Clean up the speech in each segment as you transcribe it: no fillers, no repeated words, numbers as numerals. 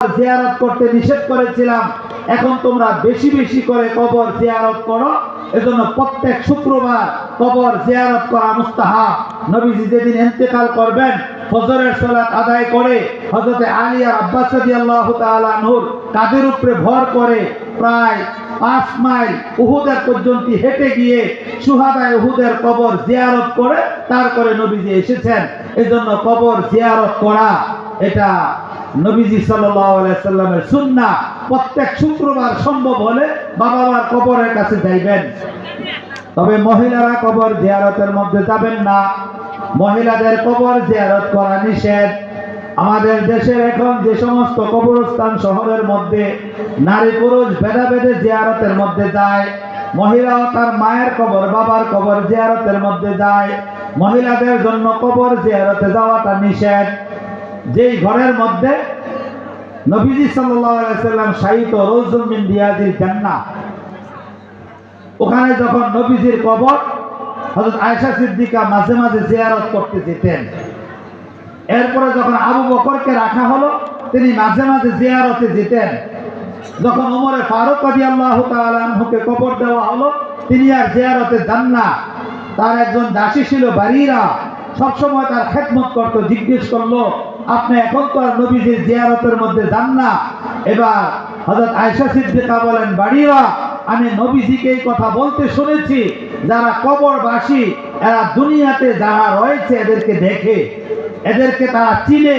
জিয়ারত করতে নিষেধ করেছিলাম, এখন তোমরা বেশি বেশি করে কবর জিয়ারত করো। এজন্য প্রত্যেক শুক্রবার কবর জিয়ারত করা মুস্তাহাব। নবীজি যেদিন ইন্তেকাল করবেন ফজরের সালাত আদায় করে হযরত আলী আর আব্বাস রাদিয়াল্লাহু তাআলা আনহুর কাঁধের উপরে ভর করে প্রায় 5 মাইল উহুদের পর্যন্ত হেঁটে গিয়ে শুহাদায়ে উহুদের কবর জিয়ারত করে তারপরে নবীজি এসেছেন। এজন্য কবর জিয়ারত করা এটা নবীজি সাল্লাল্লাহু আলাইহি সাল্লামের সুন্নাহ। প্রত্যেক শুক্রবার সম্ভব হলে বাবা মার কবরের কাছে যাইবেন। তবে মহিলারা কবর জিয়ারতের মধ্যে যাবেন না, মহিলাদের কবর জিয়ারত করা নিষেধ। আমাদের দেশের এখন যে সমস্ত কবরস্থান শহরের মধ্যে নারী পুরুষ ভেদাভেদে জিয়ারতের মধ্যে যায়, মহিলাও তার মায়ের কবর বাবার কবর জিয়ারতের মধ্যে যায়, মহিলাদের জন্য কবর জিয়ারতে যাওয়াটা নিষেধ। যেই ঘরের মধ্যে নবীজি সাল্লাল্লাহু আলাইহি সাল্লাম শায়িত রওজুম মিন রিয়াজিল জান্নাহ, ওখানে যখন নবীজির কবর হযরত আয়েশা সিদ্দিকা মাঝে মাঝে জিয়ারত করতে যেতেন। এরপরে যখন আবু বকরকে রাখা হলো তিনি মাঝে মাঝে জিয়ারতে যেতেন। যখন ওমরে ফারুক রাদিয়াল্লাহু তাআলা আনহুকে কবর দেওয়া হলো তিনি আর জিয়ারতে যান না। তার একজন দাসী ছিল বারিরা, সবসময় তার খেদমত করত। জিজ্ঞেস করলো, আপনি এখন তো আর নবীজির জিয়ারতের মধ্যে যান না। এবার হযরত আয়েশা সিদ্দিকা বলেন, বারিরা, আমি নবীজিকে এই কথা বলতে শুনেছি, যারা কবরবাসী এরা দুনিয়াতে যারা রয়েছে এদেরকে দেখে, এদেরকে তারা চিনে,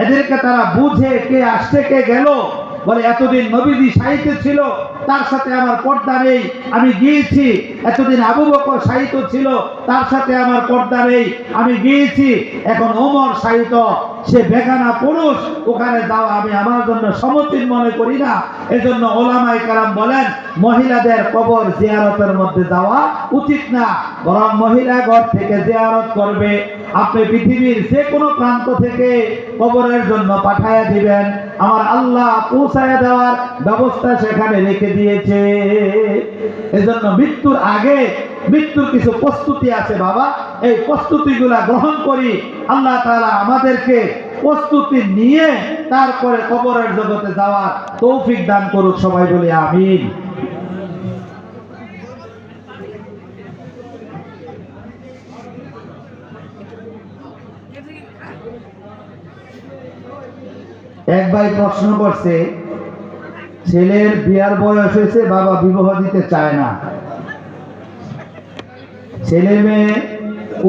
এদেরকে তারা বুঝে কে আসছে কে গেল। বলে এতদিন নবীজি শায়িত ছিল তার সাথে আমার পর্দা নেই, আমি গিয়েছি। এতদিন আবু বকর শায়িত ছিল তার সাথে আমার পর্দা নেই, আমি গিয়েছি। এখন ওমর শায়িত, সে বেগানা পুরুষ, ওখানে যাওয়া আমি আমার জন্য সমীচীন মনে করি না। এজন্য ওলামায়ে কেরাম বলেন মহিলাদের কবর জিয়ারতের মধ্যে যাওয়া উচিত না, বরং মহিলা ঘর থেকে জিয়ারত করবে। আপনি পৃথিবীর যে কোনো প্রান্ত থেকে কবরের জন্য পাঠায়া দিবেন, আমার আল্লাহ পৌঁছায়া দেওয়ার ব্যবস্থা সেখানে রেখে দিয়েছে। এজন্য মৃত্যুর আগে মৃত্যুর কিছু প্রস্তুতি আছে বাবা, এই প্রস্তুতিগুলা গ্রহণ করি। আল্লাহ তাআলা আমাদেরকে প্রস্তুতি নিয়ে তারপরে কবরের জগতে যাওয়ার তৌফিক দান করুক। সবাই বলি আমিন। এক ভাই প্রশ্ন করছে, ছেলের বিয়ার বয়স হয়েছে, বাবা বিবাহ দিতে চায় না। ছেলে মেয়ে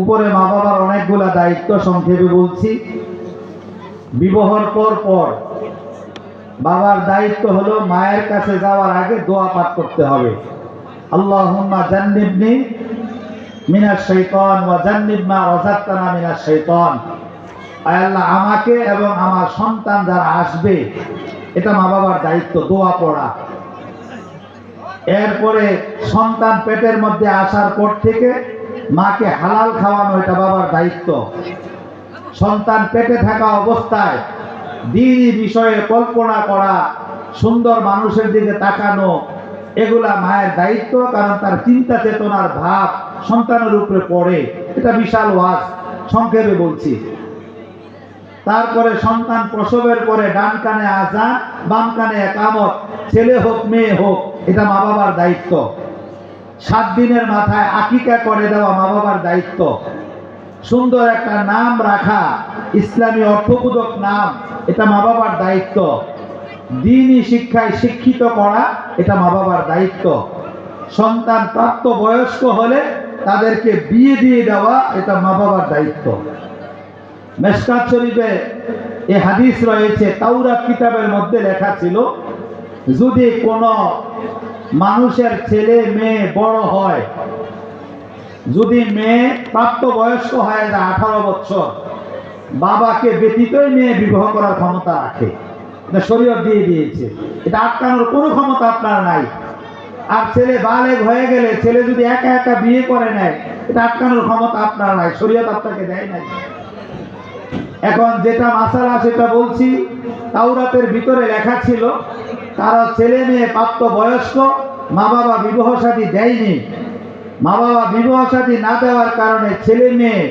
উপরে মা বাবার অনেকগুলা দায়িত্ব, সংক্ষেপে বলছি। বিবাহর পর বাবার দায়িত্ব হলো মায়ের কাছে যাওয়ার আগে দোয়া পাঠ করতে হবে, আল্লাহুম্মা জান্নিবনি মিনাশ শাইতান ওয়া জান্নিব মা রাযাকতানা মিনাশ শাইতান। আয় আল্লাহ, আমাকে এবং আমার সন্তান যারা আসবে, এটা মা বাবার দায়িত্ব, দোয়া পড়া। এরপরে সন্তান পেটের মধ্যে আসার পর থেকে মাকে হালাল খাওয়ানো, এটা বাবার দায়িত্ব। সন্তান পেটে থাকা অবস্থায় দ্বীনি বিষয়ে কল্পনা করা, সুন্দর মানুষের দিকে তাকানো, এগুলা মায়ের দায়িত্ব, কারণ তার চিন্তা চেতনার ভাব সন্তানের উপরে পড়ে। এটা বিশাল ওয়াজ, সংক্ষেপে বলছি। তারপরে সন্তান প্রসবের পরে ডান কানে আযান, বাম কানে ইকামত, ছেলে হোক মেয়ে হোক, এটা মা বাবার দায়িত্ব। 7 দিনের মাথায় আকিকা করে দেওয়া মা বাবার দায়িত্ব। সুন্দর একটা নাম রাখা, ইসলামী অর্থবোধক নাম, এটা মা বাবার দায়িত্ব। দ্বীনি শিক্ষায় শিক্ষিত করা, এটা মা বাবার দায়িত্ব। সন্তান প্রাপ্ত বয়স্ক হলে তাদেরকে বিয়ে দিয়ে দেওয়া, এটা মা বাবার দায়িত্ব। মেশকাত শরীফে এই হাদিস রয়েছে, তাওরাত কিতাবের মধ্যে লেখা ছিল, যদি কোনো মানুষের ছেলে মেয়ে বড় হয়, যদি মেয়ে প্রাপ্ত বয়স্ক হয় 18 বছর, বাবাকে ব্যতীতই মেয়ে বিবাহ করার ক্ষমতা রাখে। এটা শরীয়ত দিয়ে দিয়েছে, এটা আটকানোর কোনো ক্ষমতা আপনার নাই। আর ছেলে বালেগ হয়ে গেলে, ছেলে যদি একা একা বিয়ে করে নেয়, এটা আটকানোর ক্ষমতা আপনার নাই, শরীয়ত আপনাকে দেয় নাই। এখন যেটা মাসালা সেটা বলছি। তাওরাতের ভিতরে লেখা ছিল, তারা ছেলে মেয়ে প্রাপ্ত বয়স্ক, মা বাবা বিবাহ শাদী দেয়নি। মা বাবা বিবাহ শাদী না দেওয়ার কারণে ছেলে মেয়ে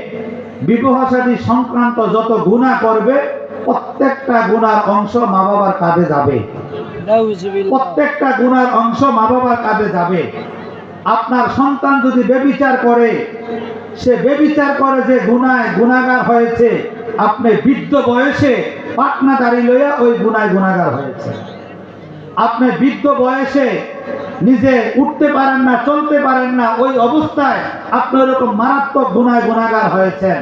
বিবাহ শাদী সংক্রান্ত যত গুনাহ করবে প্রত্যেকটা গুনার অংশ মা বাবার কাঁধে যাবে। প্রত্যেকটা গুনার অংশ মা বাবার কাঁধে যাবে। আপনার সন্তান যদি বেবিচার করে, সে বেবিচার করে যে গুনায় গুনাহগার হয়েছে, আপনি বৃদ্ধ বয়সে পাটনা দাড়ি লইয়া ওই গুনায় গুনাহগার হয়েছে। আপনি বৃদ্ধ বয়সে নিজে উঠতে পারেন না, চলতে পারেন না, ওই অবস্থায় আপনি ওরকম মারাত্মক গুনায় গুনাহগার হয়েছেন।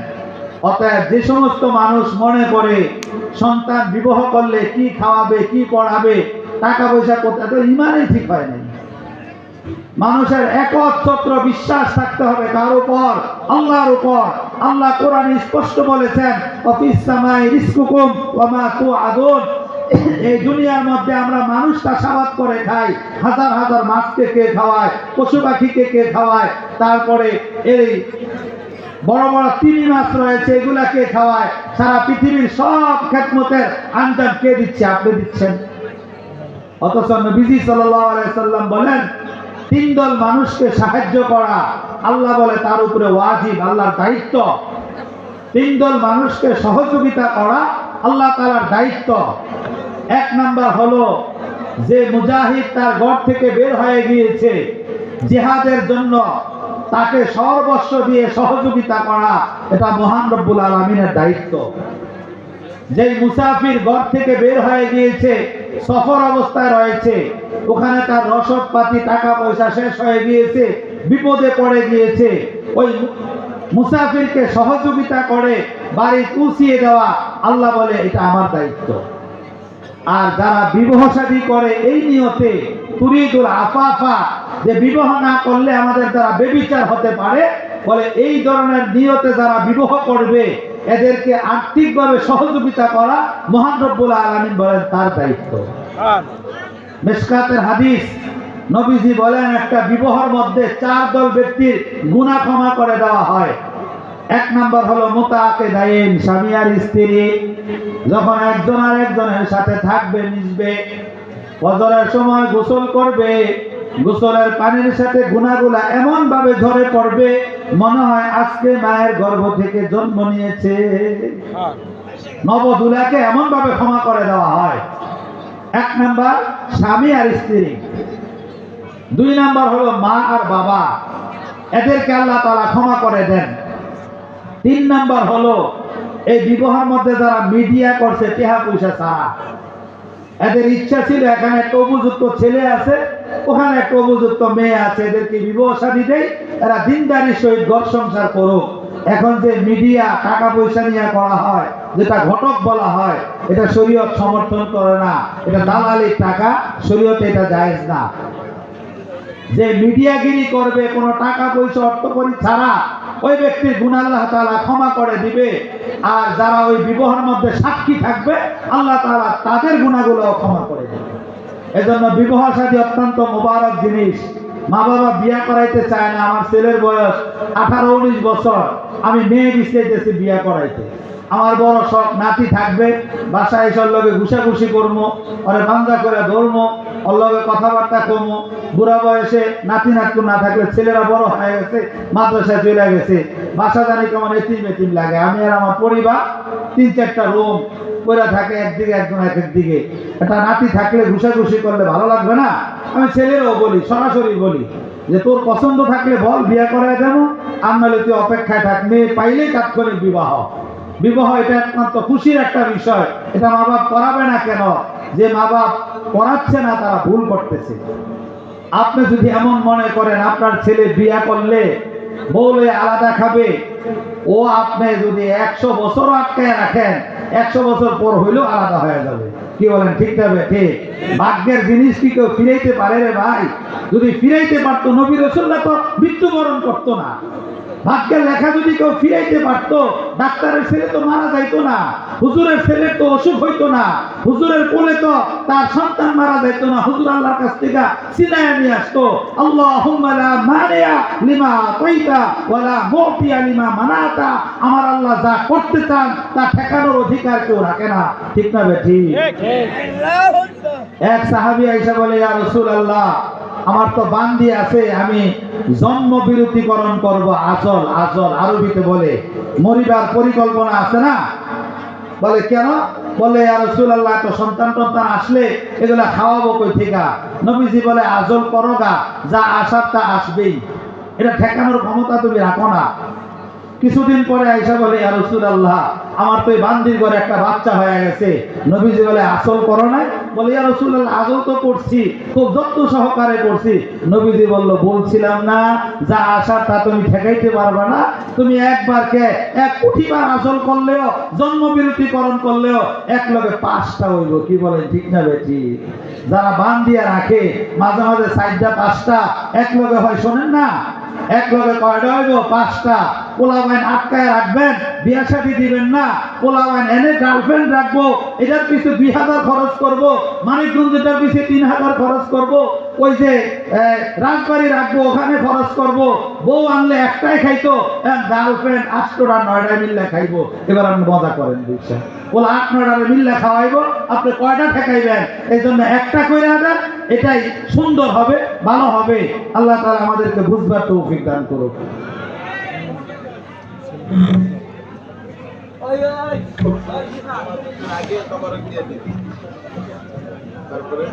অতএব যে সমস্ত মানুষ মনে করে সন্তান বিবাহ করলে কি খাওয়াবে, কি পড়াবে, টাকা পয়সা কোথায়, তো ইমানই ঠিক হয় নাই। মানুষের একচ্ছত্র বিশ্বাস থাকতে হবে কার উপর? আল্লাহর উপর। আল্লাহ কোরআনে স্পষ্ট বলেছেন, অফিস সামাই রিজকুকুম ওয়া মা তুআদুন। এই দুনিয়ার মধ্যে আমরা মানুষ চাষাবাদ করে খাই, হাজার হাজার মাছকে কে খাওয়ায়, পশু পাখিকে কে খাওয়ায়, তারপরে এই বড় বড় তিমি মাছ রয়েছে, এগুলাকে খাওয়ায়। সারা পৃথিবীর সব খেদমতের আঞ্জাম কে দিচ্ছে? আপনি দিচ্ছেন। অথচ নবীজি সাল্লাল্লাহু আলাইহি সাল্লাম বলেন, তিন দল মানুষকে সাহায্য করা আল্লাহ বলে তার উপরে ওয়াজিব, আল্লাহর দায়িত্ব। তিন দল মানুষকে সহযোগিতা করা আল্লাহ তাআলার দায়িত্ব। এক নাম্বার হলো যে মুজাহিদ তার ঘর থেকে বের হয়ে গিয়েছে জিহাদের জন্য, তাকে সর্বস্ব দিয়ে সহযোগিতা করা, এটা মহান রব্বুল আলামিনের দায়িত্ব। যেই মুসাফির ঘর থেকে বের হয়ে গিয়েছে, সফর অবস্থায় রয়েছে, ওখানে তার রসদ পাতি টাকা পয়সা শেষ হয়ে গিয়েছে, বিপদে পড়ে গিয়েছে, ওই মুসাফিরকে সহযোগিতা করে বাড়ি পৌঁছিয়ে দেওয়া, আল্লাহ বলে এটা আমার দায়িত্ব। আর যারা বিবাহ শাদী করে এই নিয়তে, তুরিদুল আফাফা, যে বিবাহ না করলে আমাদের দ্বারা বেবিচার হতে পারে, বলে এই ধরনের নিয়তে যারা বিবাহ করবে এদেরকে আর্থিকভাবে সহযোগিতা করা মহান রব্বুল আলামিন বলেন তার দায়িত্ব। মিশকাতের হাদিস, নবীজি বলেন একটা বিবাহের মধ্যে চার দল ব্যক্তির গুনাহ ক্ষমা করে দেওয়া হয়। এক নাম্বার হলো মুতাআকিদাইন, স্বামী আর স্ত্রী যখন একজন আর একজনের সাথে থাকবে, মিশবে, ফজরের সময় গোসল করবে, গোসলের পানির সাথে গুনাহগুলা এমন ভাবে ঝরে পড়বে মনে হয় আজকে মায়ের গর্ভ থেকে জন্ম নিয়েছে। নবদুলাকে এমন ভাবে ক্ষমা করে দেওয়া হয়। এক নাম্বার স্বামী আর স্ত্রী। দুই নাম্বার হলো মা আর বাবা, এদেরকে আল্লাহ তাআলা ক্ষমা করে দেন। তিন নাম্বার হলো এই বিবাহের মধ্যে যারা মিডিয়া করছে টেহা পয়সা ছাড়া, এদের ইচ্ছা ছিল এখানে একটা উপযুক্ত ছেলে আছে, ওখানে একটা উপযুক্ত মেয়ে আছে, এদেরকে বিবাহ শাদী দেয়, এরা দিনদারির সহিত ঘর সংসার করুক। এখন যে মিডিয়া টাকা পয়সা নিয়ে করা হয়, যেটা ঘটক বলা হয়, এটা শরীয়ত সমর্থন করে না, এটা দালালির টাকা, শরীয়তে এটা জায়েজ না। যে মিডিয়াগিরি করবে কোনো টাকা পয়সা অর্থকরী ছাড়া, ওই ব্যক্তির গুনাহ আল্লাহ তাআলা ক্ষমা করে দিবে। আর যারা ওই বিবাহের মধ্যে সাক্ষী থাকবে, আল্লাহ তাআলা তাদের গুনাহগুলো ক্ষমা করে দেবে। এজন্য বিবাহ শাদী অত্যন্ত মোবারক জিনিস। মা বাবা বিয়া করাইতে চায় না। আমার ছেলের বয়স 18-19 বছর, আমি মেয়ে বিছাইতেছি বিয়া করাইতে। আমার বড় শখ নাতি থাকবে, বাসায় এসব লগে ঘুষাঘুষি করবো, ওরে বান্ধা করে ধরবো, ওর লগে কথাবার্তা কমো। বুড়া বয়সে নাতি নাতু না থাকলে, ছেলেরা বড় হয়ে গেছে, মাদ্রাসায় চলে গেছে, বাসা জানি কেমন এতিম এতিম লাগে। আমি আর আমার পরিবার 3-4টা রুম করে থাকে, একদিকে একজন এক একদিকে। একটা নাতি থাকলে ঘুষাঘুষি করলে ভালো লাগবে না? আমি ছেলেরাও বলি, সরাসরি বলি যে তোর পছন্দ থাকলে বল, বিয়ে করায় দেবো, আর নাহলে তুই অপেক্ষায় থাক, মেয়ে পাইলেই তাৎক্ষণিক বিবাহ। বিবাহ এটা একমাত্র খুশির একটা বিষয়। এটা মা বাপ করাবে না কেন? যে মা বাপ করাচ্ছে না তারা ভুল করতেছে। আপনি যদি এমন মনে করেন আপনার ছেলে বিয়া করলে বউলে আলাদা খাবে, ও আপনি যদি 100 বছর আটকায় রাখেন, 100 বছর পর হইলেও আলাদা হয়ে যাবে। কি বলেন? ঠিক যাবে? ঠিক। ভাগ্যের জিনিস কি কেউ ফিরাইতে পারে রে ভাই? যদি ফিরাইতে পারতো, নবী রাসূলরা তো মৃত্যুবরণ করতো না। ভাগ্যের লেখা যদি কেউ ফিরাইতে পারতো, ডাক্তারের ছেলে তো মারা যাইতো না, হুজুরের ছেলের তো অসুখ হইতো না, হুজুরের কোলে তো তার সন্তান মারা যাইতো না। হুজুর আল্লাহর কাছ থেকে সিনায়া নিয়ে আসতো, আল্লাহুম্মা লা মানিয়া লিমা আতাইতা ওয়ালা মুতিয়া লিমা মানাতা। আমার আল্লাহ যা করতে চান তা ঠেকানোর অধিকার কেউ রাখে না। ঠিক না বেঠি? এক সাহাবী আয়েশা বলে, ইয়া রাসূলুল্লাহ, আমার তো বান্দি আছে, আমি জন্ম বিরতিকরণ করব। আজল, আজল আরবিতে বলে মরিবার পরিকল্পনা আছে না? বলে কেন? বলে ইয়া রাসূলুল্লাহ, তো সন্তান টন্তান আসলে এগুলা খাওয়াবো কই থেকে? নবীজি বলে আজল করো গা, যা আসার তা আসবেই, এটা ঠেকানোর ক্ষমতা তুমি রাখো না। কিছুদিন পরে আয়েশা বলে ইয়া রাসূলুল্লাহ, আমার তো এই বান্দির ঘরে একটা বাচ্চা হয়ে গেছে। নবীজি বলে আসল করো নাই? বলে ইয়া রাসূলুল্লাহ, আসল তো করছি, খুব যত্ন সহকারে করছি। নবীজি বলল, বলছিলাম না যা আসার তা তুমি ঠেকাইতে পারবে না? তুমি একবার কে 1 কোটি বার আসল করলেও, জন্মবিরতিকরণ করলেও এক লগে 5টা হইব। কি বলেন, ঠিক না বেটি? যারা বান দিয়া রাখে মাঝে মাঝে 4টা 5টা এক লগে হয়, শোনেন না? এক লগে কয়টা হইব? 5টা। পোলাবাইন আটকায় রাখবেন, বিয়া শাদী দিবেন না। পোলাবাইন এনে গার্লফ্রেন্ড রাখবো, এটার পিছু 2000 খরচ করব, মানিকগঞ্জের পিছু 3000 খরচ করব, ওই যে রাজবাড়ি রাখবো ওখানে খরচ করব। বউ আনলে একটাই খাইতো, গার্লফ্রেন্ড 8টা 9টা মিললে খাইবো। এবার আপনি মজা করেন, বুঝছেন? বলে 8-9টা মিললে খাওয়াইবো, আপনি কয়টা ঠেকাইবেন? এই জন্য একটা কইরা দেন, এটাই সুন্দর হবে, ভালো হবে। আল্লাহ তাআলা আমাদেরকে বুঝবার তৌফিক দান করুক। তারপরে